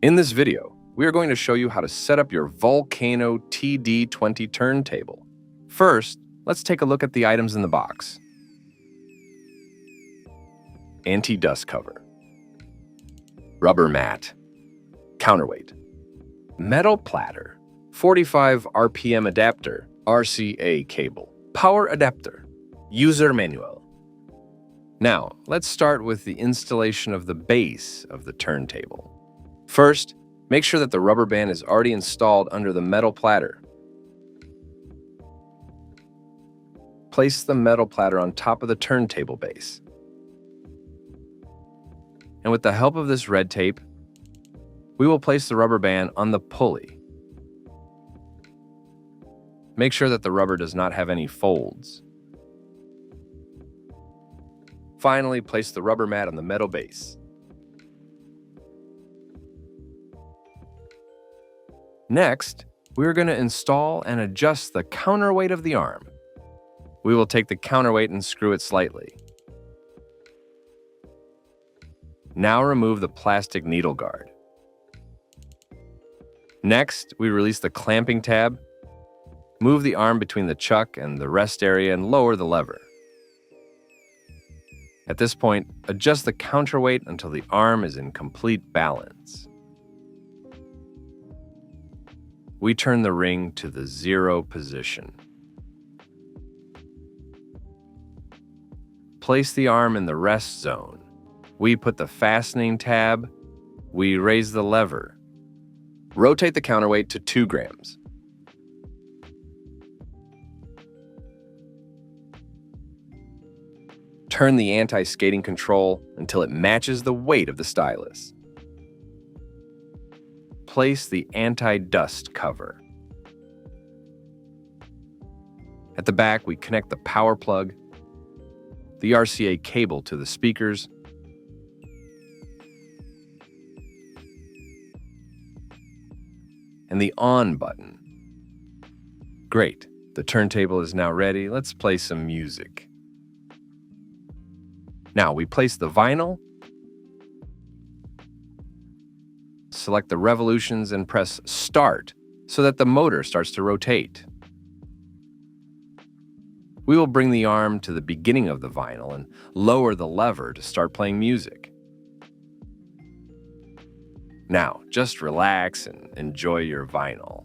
In this video, we are going to show you how to set up your Vulkkano Td20 turntable. First, let's take a look at the items in the box. Anti-dust cover, rubber mat, counterweight, metal platter, 45 RPM adapter, RCA cable, power adapter, user manual. Now, let's start with the installation of the base of the turntable. First, make sure that the rubber band is already installed under the metal platter. Place the metal platter on top of the turntable base. And with the help of this red tape, we will place the rubber band on the pulley. Make sure that the rubber does not have any folds. Finally, place the rubber mat on the metal base. Next, we are going to install and adjust the counterweight of the arm. We will take the counterweight and screw it slightly. Now remove the plastic needle guard. Next, we release the clamping tab, move the arm between the chuck and the rest area and lower the lever. At this point, adjust the counterweight until the arm is in complete balance. We turn the ring to the 0 position. Place the arm in the rest zone. We put the fastening tab. We raise the lever. Rotate the counterweight to 2 grams. Turn the anti-skating control until it matches the weight of the stylus. Place the anti-dust cover. At the back, we connect the power plug, the RCA cable to the speakers, and the on button. Great, the turntable is now ready. Let's play some music. Now we place the vinyl, select the revolutions and press start so that the motor starts to rotate. We will bring the arm to the beginning of the vinyl and lower the lever to start playing music. Now, just relax and enjoy your vinyl.